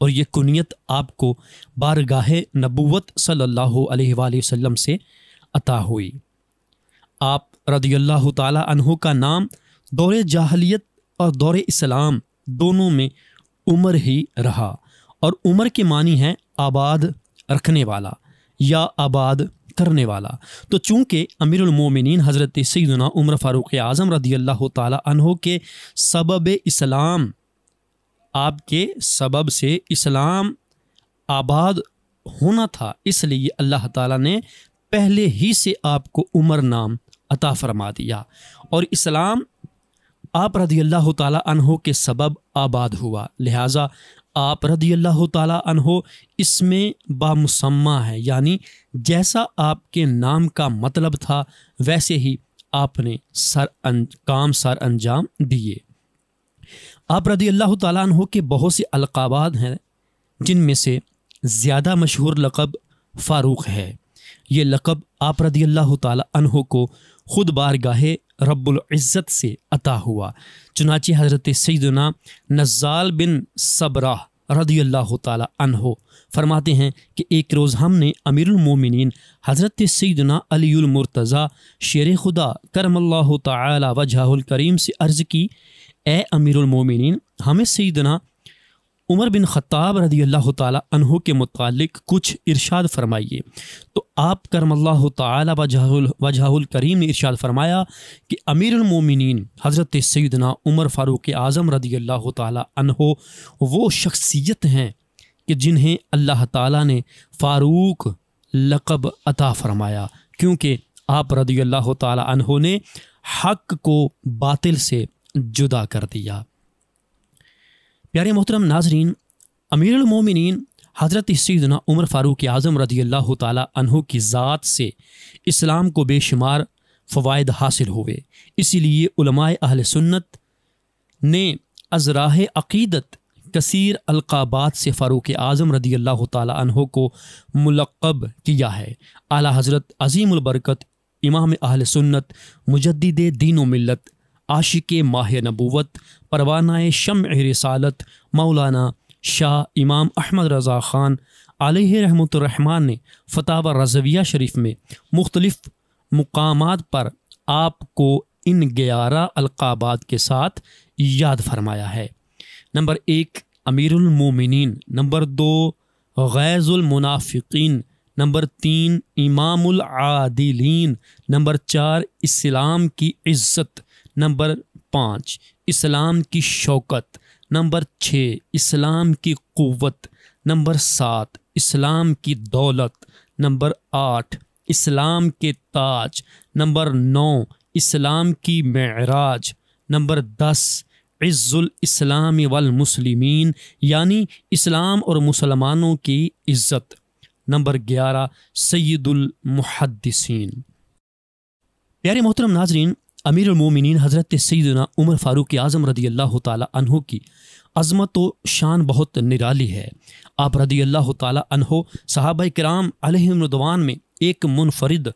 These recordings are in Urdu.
اور یہ کنیت آپ کو بارگاہ نبوت صلی اللہ علیہ وآلہ وسلم سے عطا ہوئی۔ آپ رضی اللہ تعالی عنہ کا نام دور جاہلیت اور دور اسلام دونوں میں عمر ہی رہا، اور عمر کے معنی ہے آباد رکھنے والا یا آباد کرنے والا۔ تو چونکہ امیر المومنین حضرت سیدنا عمر فاروق اعظم رضی اللہ تعالی عنہ کے سبب اسلام، آپ کے سبب سے اسلام آباد ہونا تھا، اس لیے اللہ تعالیٰ نے پہلے ہی سے آپ کو عمر نام عطا فرما دیا، اور اسلام آپ رضی اللہ تعالیٰ عنہ کے سبب آباد ہوا، لہٰذا آپ رضی اللہ تعالیٰ عنہ اس میں بامسمہ ہے، یعنی جیسا آپ کے نام کا مطلب تھا ویسے ہی آپ نے کام سر انجام دیے۔ آپ رضی اللہ تعالیٰ عنہ کے بہت سے القابات ہیں، جن میں سے زیادہ مشہور لقب فاروق ہے۔ یہ لقب آپ رضی اللہ تعالیٰ عنہ کو خود بارگاہ رب العزت سے عطا ہوا، چنانچہ حضرت سیدنا نزال بن صبرہ رضی اللہ تعالیٰ عنہ فرماتے ہیں کہ ایک روز ہم نے امیر المومنین حضرت سیدنا علی المرتضیٰ شیر خدا کرم اللہ تعالی وجہہ الکریم سے عرض کی، اے امیر المومنین، ہمیں سیدنا عمر بن خطاب رضی اللہ تعالیٰ عنہ کے متعلق کچھ ارشاد فرمائیے۔ تو آپ کرم اللہ تعالی وجہہ الکریم نے ارشاد فرمایا کہ امیر المومنین حضرت سیدنا عمر فاروق اعظم رضی اللہ تعالیٰ عنہ وہ شخصیت ہیں کہ جنہیں اللہ تعالیٰ نے فاروق لقب عطا فرمایا، کیونکہ آپ رضی اللہ تعالیٰ عنہ نے حق کو باطل سے جدا کر دیا۔ پیارے محترم ناظرین، امیر المومنین حضرت سیدنا عمر فاروق اعظم رضی اللہ تعالیٰ عنہ کی ذات سے اسلام کو بے شمار فوائد حاصل ہوئے، اسی لیے علماء اہل سنت نے از راہ عقیدت کثیر القابات سے فاروق اعظم رضی اللہ تعالیٰ عنہ کو ملقب کیا ہے۔ اعلیٰ حضرت عظیم البرکت امام اہل سنت مجدد دین و ملت عاشق ماہ نبوت پروانہ شمع رسالت مولانا شاہ امام احمد رضا خان علیہ رحمۃ الرحمن نے فتاوی رضویہ شریف میں مختلف مقامات پر آپ کو ان 11 القابات کے ساتھ یاد فرمایا ہے۔ نمبر 1 امیر المومنین، نمبر 2 غیظ المنافقین، نمبر 3 امام العادلین، نمبر 4 اسلام کی عزت، نمبر 5 اسلام کی شوکت، نمبر 6 اسلام کی قوت، نمبر 7 اسلام کی دولت، نمبر 8 اسلام کے تاج، نمبر 9 اسلام کی معراج، نمبر 10 عز الاسلام والمسلمین، یعنی اسلام اور مسلمانوں کی عزت، نمبر 11 سید المحدثین۔ پیارے محترم ناظرین، امیر المومنین حضرت سیدنا عمر فاروق اعظم رضی اللہ تعالیٰ عنہ کی عظمت و شان بہت نرالی ہے۔ آپ رضی اللہ تعالیٰ عنہ صحابہ کرام علیہم رضوان میں ایک منفرد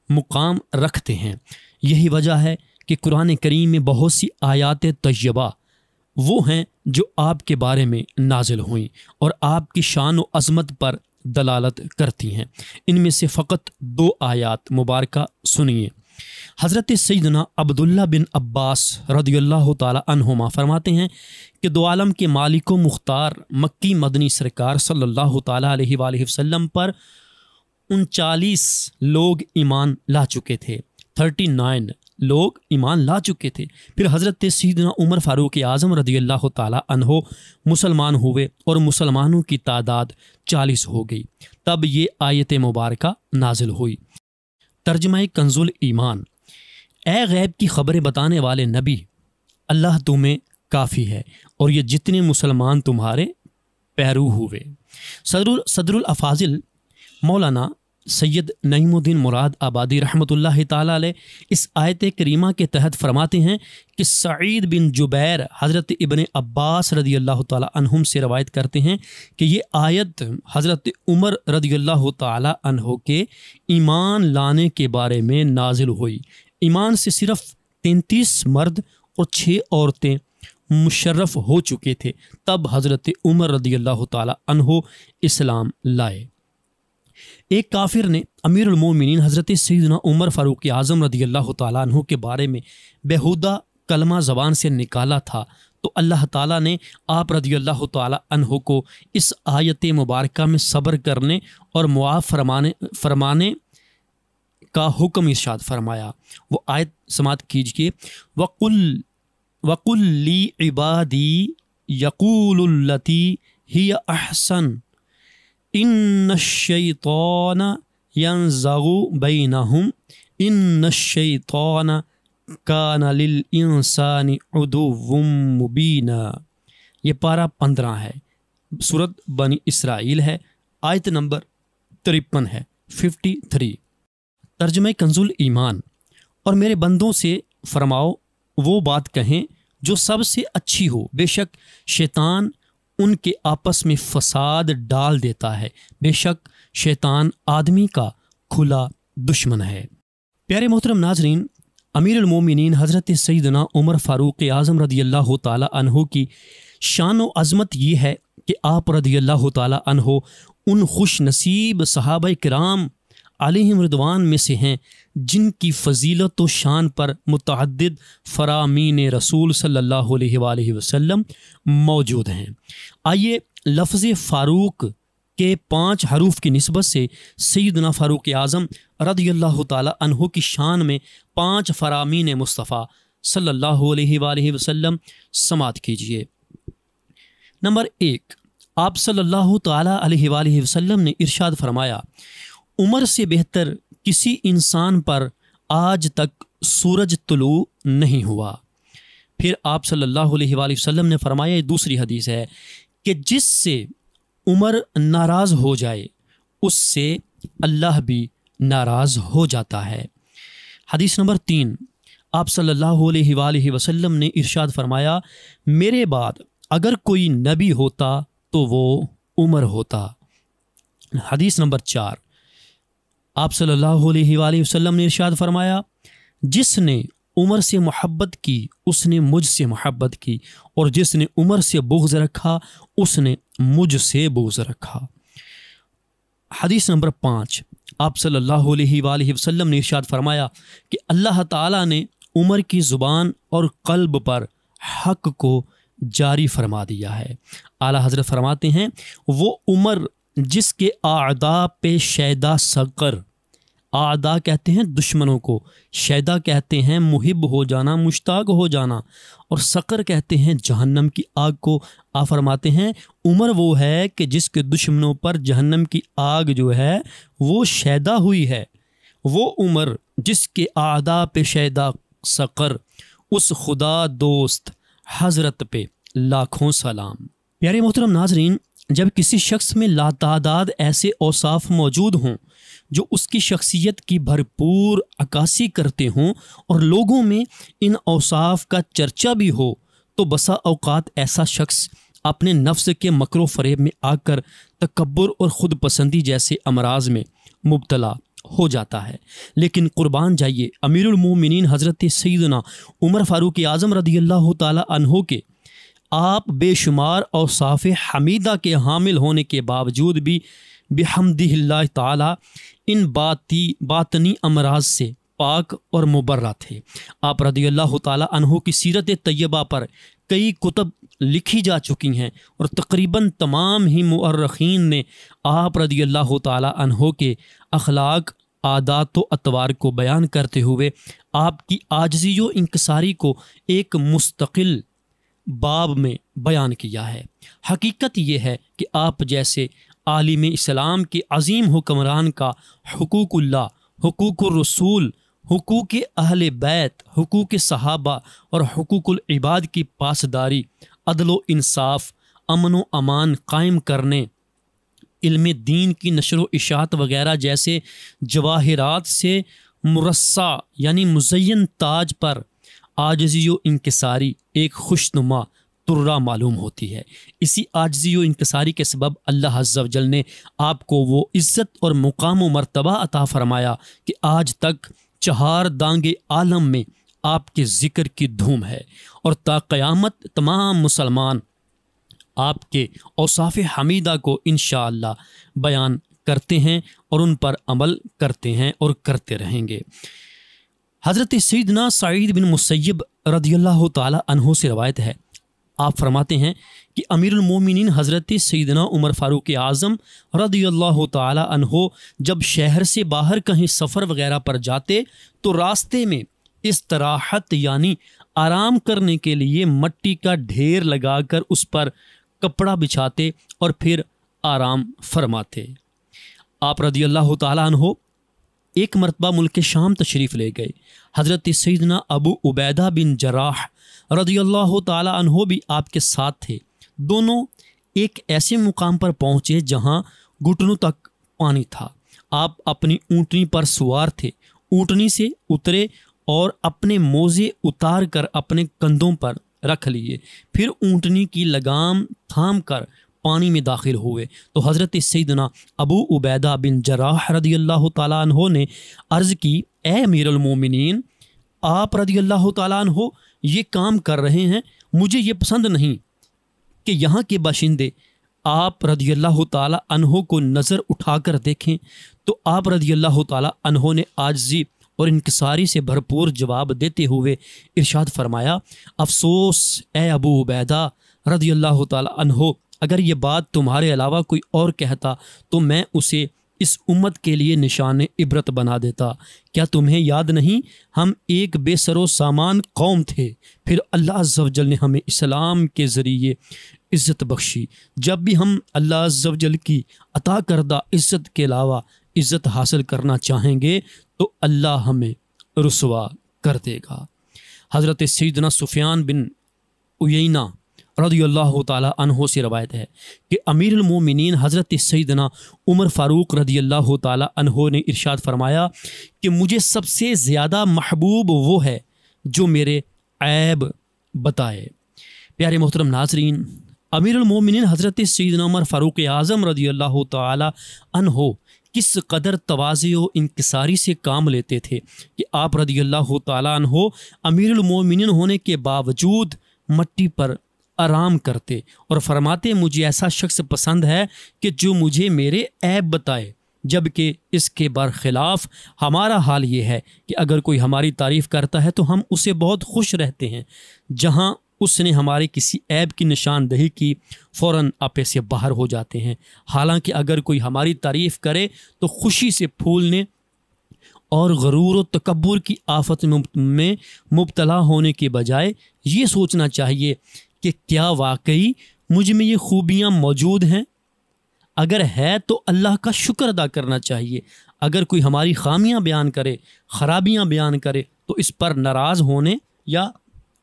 مقام رکھتے ہیں۔ یہی وجہ ہے کہ قرآن کریم میں بہت سی آیات طیبہ وہ ہیں جو آپ کے بارے میں نازل ہوئیں اور آپ کی شان و عظمت پر دلالت کرتی ہیں۔ ان میں سے فقط 2 آیات مبارکہ سنیے۔ حضرت سیدنا عبداللہ بن عباس رضی اللہ تعالی عنہما فرماتے ہیں کہ دو عالم کے مالک و مختار مکی مدنی سرکار صلی اللہ تعالی علیہ وآلہ وسلم پر 39 لوگ ایمان لا چکے تھے، 39 لوگ ایمان لا چکے تھے۔ پھر حضرت سیدنا عمر فاروق اعظم رضی اللہ تعالی عنہ مسلمان ہوئے اور مسلمانوں کی تعداد 40 ہو گئی۔ تب یہ آیت مبارکہ نازل ہوئی۔ ترجمہ کنز الایمان: اے غیب کی خبریں بتانے والے نبی، اللہ تمہیں کافی ہے اور یہ جتنے مسلمان تمہارے پیرو ہوئے۔ صدر الافاضل مولانا سید نعیم الدین مراد آبادی رحمۃ اللہ تعالیٰ علیہ اس آیت کریمہ کے تحت فرماتے ہیں کہ سعید بن جبیر حضرت ابن عباس رضی اللہ تعالیٰ عنہم سے روایت کرتے ہیں کہ یہ آیت حضرت عمر رضی اللہ تعالیٰ عنہ کے ایمان لانے کے بارے میں نازل ہوئی۔ ایمان سے صرف 33 مرد اور 6 عورتیں مشرف ہو چکے تھے، تب حضرت عمر رضی اللہ تعالیٰ عنہ اسلام لائے۔ ایک کافر نے امیر المومنین حضرت سیدنا عمر فاروق اعظم رضی اللہ تعالیٰ عنہ کے بارے میں بیہودہ کلمہ زبان سے نکالا تھا، تو اللہ تعالیٰ نے آپ رضی اللہ تعالیٰ عنہ کو اس آیت مبارکہ میں صبر کرنے اور معاف فرمانے کا حکم ارشاد فرمایا۔ وہ آیت سماعت کیجئے، وَقُلْ لِي عِبَادِي يَقُولُ الَّتِي هِيَ أَحْسَنُ إِنَّ الشَّيْطَانَ يَنزَغُ بَيْنَهُمْ إِنَّ الشَّيْطَانَ كَانَ لِلْإِنسَانِ عُدُوًّا مُبِينًا۔ یہ پارہ 15 ہے، سورۃ بنی اسرائیل ہے، آیت نمبر 53 ہے، 53۔ ترجمہ کنز الایمان، اور میرے بندوں سے فرماؤ وہ بات کہیں جو سب سے اچھی ہو، بے شک شیطان ان کے آپس میں فساد ڈال دیتا ہے، بے شک شیطان آدمی کا کھلا دشمن ہے۔ پیارے محترم ناظرین، امیر المومنین حضرت سیدنا عمر فاروق اعظم رضی اللہ تعالیٰ عنہ کی شان و عظمت یہ ہے کہ آپ رضی اللہ تعالیٰ عنہ ان خوش نصیب صحابہ کرام علیہم رضوان میں سے ہیں جن کی فضیلت و شان پر متعدد فرامین رسول صلی اللہ علیہ وآلہ وسلم موجود ہیں۔ آئیے لفظ فاروق کے 5 حروف کی نسبت سے سیدنا فاروق اعظم رضی اللہ تعالیٰ عنہ کی شان میں 5 فرامین مصطفیٰ صلی اللہ علیہ وآلہ وسلم سماعت کیجیے۔ نمبر 1، آپ صلی اللہ تعالیٰ علیہ وآلہ وسلم نے ارشاد فرمایا، عمر سے بہتر کسی انسان پر آج تک سورج طلوع نہیں ہوا۔ پھر آپ صلی اللہ علیہ وآلہ وسلم نے فرمایا، یہ دوسری حدیث ہے، کہ جس سے عمر ناراض ہو جائے اس سے اللہ بھی ناراض ہو جاتا ہے۔ حدیث نمبر 3، آپ صلی اللہ علیہ وآلہ وسلم نے ارشاد فرمایا، میرے بعد اگر کوئی نبی ہوتا تو وہ عمر ہوتا۔ حدیث نمبر 4، آپ صلی اللہ علیہ وآلہ وسلم نے ارشاد فرمایا، جس نے عمر سے محبت کی اس نے مجھ سے محبت کی، اور جس نے عمر سے بغض رکھا اس نے مجھ سے بغض رکھا۔ حدیث نمبر 5، آپ صلی اللہ علیہ وآلہ وسلم نے ارشاد فرمایا کہ اللہ تعالیٰ نے عمر کی زبان اور قلب پر حق کو جاری فرما دیا ہے۔ اعلیٰ حضرت فرماتے ہیں، وہ عمر جس کے اعداء پہ شیدا سقر، اعداء کہتے ہیں دشمنوں کو، شیدا کہتے ہیں محب ہو جانا، مشتاق ہو جانا، اور سقر کہتے ہیں جہنم کی آگ کو۔ آپ فرماتے ہیں عمر وہ ہے کہ جس کے دشمنوں پر جہنم کی آگ جو ہے وہ شیدا ہوئی ہے، وہ عمر جس کے اعداء پہ شیدا سقر، اس خدا دوست حضرت پہ لاکھوں سلام۔ پیارے محترم ناظرین، جب کسی شخص میں لاتعداد ایسے اوصاف موجود ہوں جو اس کی شخصیت کی بھرپور عکاسی کرتے ہوں اور لوگوں میں ان اوصاف کا چرچا بھی ہو، تو بسا اوقات ایسا شخص اپنے نفس کے مکر و فریب میں آ کر تکبر اور خود پسندی جیسے امراض میں مبتلا ہو جاتا ہے۔ لیکن قربان جائیے، امیر المومنین حضرت سیدنا عمر فاروق اعظم رضی اللہ تعالی عنہ کے آپ بے شمار اوصاف حمیدہ کے حامل ہونے کے باوجود بھی بحمدہ اللہ تعالی ان باطنی امراض سے پاک اور مبرہ تھے۔ آپ رضی اللہ تعالی عنہ کی سیرت طیبہ پر کئی کتب لکھی جا چکی ہیں، اور تقریباً تمام ہی مؤرخین نے آپ رضی اللہ تعالی عنہ کے اخلاق، عادات و اطوار کو بیان کرتے ہوئے آپ کی عاجزی و انکساری کو ایک مستقل باب میں بیان کیا ہے۔ حقیقت یہ ہے کہ آپ جیسے عالم اسلام کے عظیم حکمران کا حقوق اللہ، حقوق الرسول، حقوق اہل بیت، حقوق صحابہ اور حقوق العباد کی پاسداری، عدل و انصاف، امن و امان قائم کرنے، علم دین کی نشر و اشاعت وغیرہ جیسے جواہرات سے مرصع یعنی مزین تاج پر عاجزی و انکساری ایک خوشنما ترہ معلوم ہوتی ہے۔ اسی عاجزی و انکساری کے سبب اللہ عز و جل نے آپ کو وہ عزت اور مقام و مرتبہ عطا فرمایا کہ آج تک 4 دانگ عالم میں آپ کے ذکر کی دھوم ہے، اور تا قیامت تمام مسلمان آپ کے اوصاف حمیدہ کو انشاءاللہ بیان کرتے ہیں اور ان پر عمل کرتے ہیں اور کرتے رہیں گے۔ حضرت سیدنا سعید بن مسیب رضی اللہ تعالی عنہ سے روایت ہے، آپ فرماتے ہیں کہ امیر المومنین حضرت سیدنا عمر فاروق اعظم رضی اللہ تعالی عنہ جب شہر سے باہر کہیں سفر وغیرہ پر جاتے تو راستے میں استراحت یعنی آرام کرنے کے لیے مٹی کا ڈھیر لگا کر اس پر کپڑا بچھاتے اور پھر آرام فرماتے۔ آپ رضی اللہ تعالی عنہ ایک مرتبہ ملک شام تشریف لے گئے۔ حضرت سیدنا ابو عبیدہ بن جراح رضی اللہ تعالی عنہ بھی آپ کے ساتھ تھے۔ دونوں ایک ایسے مقام پر پہنچے جہاں گھٹنوں تک پانی تھا۔ آپ اپنی اونٹنی پر سوار تھے، اونٹنی سے اترے اور اپنے موزے اتار کر اپنے کندھوں پر رکھ لیے، پھر اونٹنی کی لگام تھام کر پانی میں داخل ہوئے تو حضرت سیدنا ابو عبیدہ بن جراح رضی اللہ تعالیٰ عنہ نے عرض کی، اے امیر المومنین، آپ رضی اللہ تعالیٰ عنہ یہ کام کر رہے ہیں، مجھے یہ پسند نہیں کہ یہاں کے باشندے آپ رضی اللہ تعالیٰ عنہ کو نظر اٹھا کر دیکھیں۔ تو آپ رضی اللہ تعالیٰ عنہ نے عاجزی اور انکساری سے بھرپور جواب دیتے ہوئے ارشاد فرمایا، افسوس اے ابو عبیدہ رضی اللہ تعالیٰ عنہ، اگر یہ بات تمہارے علاوہ کوئی اور کہتا تو میں اسے اس امت کے لیے نشان عبرت بنا دیتا۔ کیا تمہیں یاد نہیں ہم ایک بے سر و سامان قوم تھے، پھر اللہ عز و جل نے ہمیں اسلام کے ذریعے عزت بخشی۔ جب بھی ہم اللہ عز و جل کی عطا کردہ عزت کے علاوہ عزت حاصل کرنا چاہیں گے تو اللہ ہمیں رسوا کر دے گا۔ حضرت سیدنا سفیان بن عیینہ رضی اللہ تعالیٰ عنہ سے روایت ہے کہ امیر المومنین حضرت سیدنا عمر فاروق رضی اللہ تعالیٰ عنہ نے ارشاد فرمایا کہ مجھے سب سے زیادہ محبوب وہ ہے جو میرے عیب بتائے۔ پیارے محترم ناظرین، امیر المومنین حضرت سیدنا عمر فاروق اعظم رضی اللہ تعالیٰ عنہ کس قدر تواضع و انکساری سے کام لیتے تھے کہ آپ رضی اللہ تعالیٰ عنہ امیر المومنین ہونے کے باوجود مٹی پر آرام کرتے اور فرماتے، مجھے ایسا شخص پسند ہے کہ جو مجھے میرے عیب بتائے، جبکہ اس کے برخلاف ہمارا حال یہ ہے کہ اگر کوئی ہماری تعریف کرتا ہے تو ہم اسے بہت خوش رہتے ہیں، جہاں اس نے ہمارے کسی عیب کی نشاندہی کی فوراً آپے سے باہر ہو جاتے ہیں۔ حالانکہ اگر کوئی ہماری تعریف کرے تو خوشی سے پھولنے اور غرور و تکبر کی آفت میں مبتلا ہونے کے بجائے یہ سوچنا چاہیے کہ کیا واقعی مجھ میں یہ خوبیاں موجود ہیں؟ اگر ہے تو اللہ کا شکر ادا کرنا چاہیے۔ اگر کوئی ہماری خامیاں بیان کرے، خرابیاں بیان کرے تو اس پر ناراض ہونے یا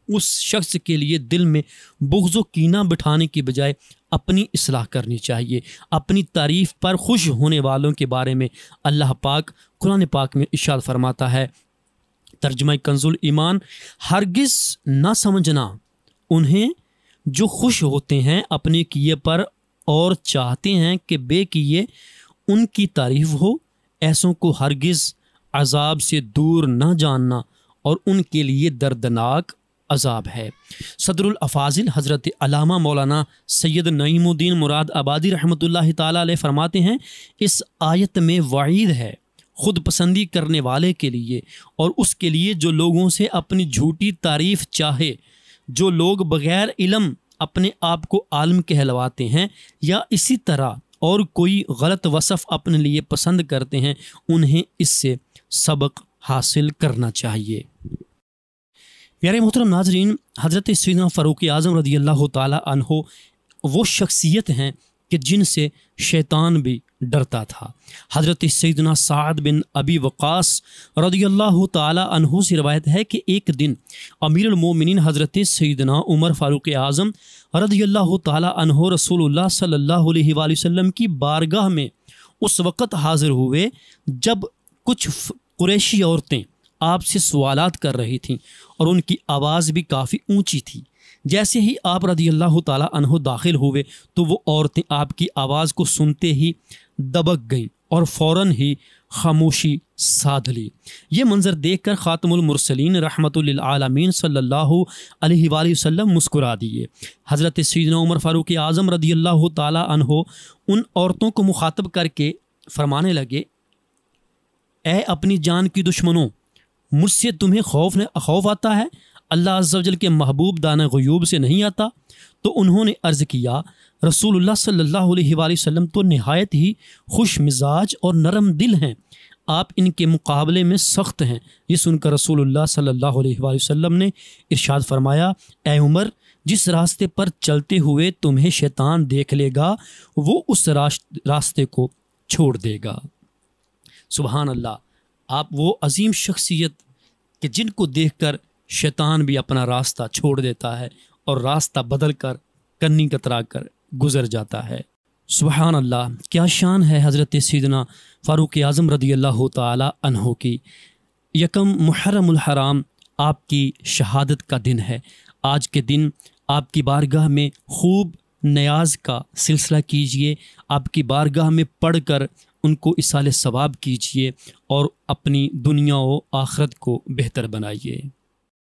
اس شخص کے لیے دل میں بغض و کینہ بٹھانے کی بجائے اپنی اصلاح کرنی چاہیے۔ اپنی تعریف پر خوش ہونے والوں کے بارے میں اللہ پاک قرآن پاک میں ارشاد فرماتا ہے، ترجمہ کنز الایمان، ہرگز نہ سمجھنا انہیں جو خوش ہوتے ہیں اپنے کیے پر اور چاہتے ہیں کہ بے کیے ان کی تعریف ہو، ایسوں کو ہرگز عذاب سے دور نہ جاننا اور ان کے لیے دردناک عذاب ہے۔ صدر الافاضل حضرت علامہ مولانا سید نعیم الدین مراد آبادی رحمۃ اللہ تعالیٰ علیہ فرماتے ہیں، اس آیت میں وعید ہے خود پسندی کرنے والے کے لیے اور اس کے لیے جو لوگوں سے اپنی جھوٹی تعریف چاہے۔ جو لوگ بغیر علم اپنے آپ کو عالم کہلواتے ہیں یا اسی طرح اور کوئی غلط وصف اپنے لیے پسند کرتے ہیں، انہیں اس سے سبق حاصل کرنا چاہیے۔ پیارے محترم ناظرین، حضرت سیدنا فاروق اعظم رضی اللہ تعالیٰ عنہ وہ شخصیت ہیں کہ جن سے شیطان بھی ڈرتا تھا۔ حضرت سیدنا سعد بن ابی وقاص رضی اللہ تعالیٰ عنہ سے روایت ہے کہ ایک دن امیر المومنین حضرت سیدنا عمر فاروق اعظم رضی اللہ تعالیٰ عنہ رسول اللہ صلی اللہ علیہ وآلہ وسلم کی بارگاہ میں اس وقت حاضر ہوئے جب کچھ قریشی عورتیں آپ سے سوالات کر رہی تھیں اور ان کی آواز بھی کافی اونچی تھی۔ جیسے ہی آپ رضی اللہ تعالیٰ عنہ داخل ہوئے تو وہ عورتیں آپ کی آواز کو سنتے ہی دبک گئیں اور فوراً ہی خاموشی سادھ لی۔ یہ منظر دیکھ کر خاتم المرسلین رحمۃ للعالمین صلی اللہ علیہ وآلہ وسلم مسکرا دیے۔ حضرت سیدنا عمر فاروق اعظم رضی اللہ تعالیٰ عنہ ان عورتوں کو مخاطب کر کے فرمانے لگے، اے اپنی جان کی دشمنوں، مجھ سے تمہیں خوف آتا ہے، اللہ عز و جل کے محبوب دانہ غیوب سے نہیں آتا؟ تو انہوں نے عرض کیا، رسول اللہ صلی اللہ علیہ وآلہ وسلم تو نہایت ہی خوش مزاج اور نرم دل ہیں، آپ ان کے مقابلے میں سخت ہیں۔ یہ سن کر رسول اللہ صلی اللہ علیہ وآلہ وسلم نے ارشاد فرمایا، اے عمر، جس راستے پر چلتے ہوئے تمہیں شیطان دیکھ لے گا وہ اس راستے کو چھوڑ دے گا۔ سبحان اللہ، آپ وہ عظیم شخصیت کہ جن کو دیکھ کر شیطان بھی اپنا راستہ چھوڑ دیتا ہے اور راستہ بدل کر کنی کترا کر گزر جاتا ہے۔ سبحان اللہ، کیا شان ہے حضرت سیدنا فاروق اعظم رضی اللہ تعالی عنہ کی۔ یکم محرم الحرام آپ کی شہادت کا دن ہے۔ آج کے دن آپ کی بارگاہ میں خوب نیاز کا سلسلہ کیجئے، آپ کی بارگاہ میں پڑھ کر ان کو اصال ثواب کیجئے اور اپنی دنیا و آخرت کو بہتر بنائیے۔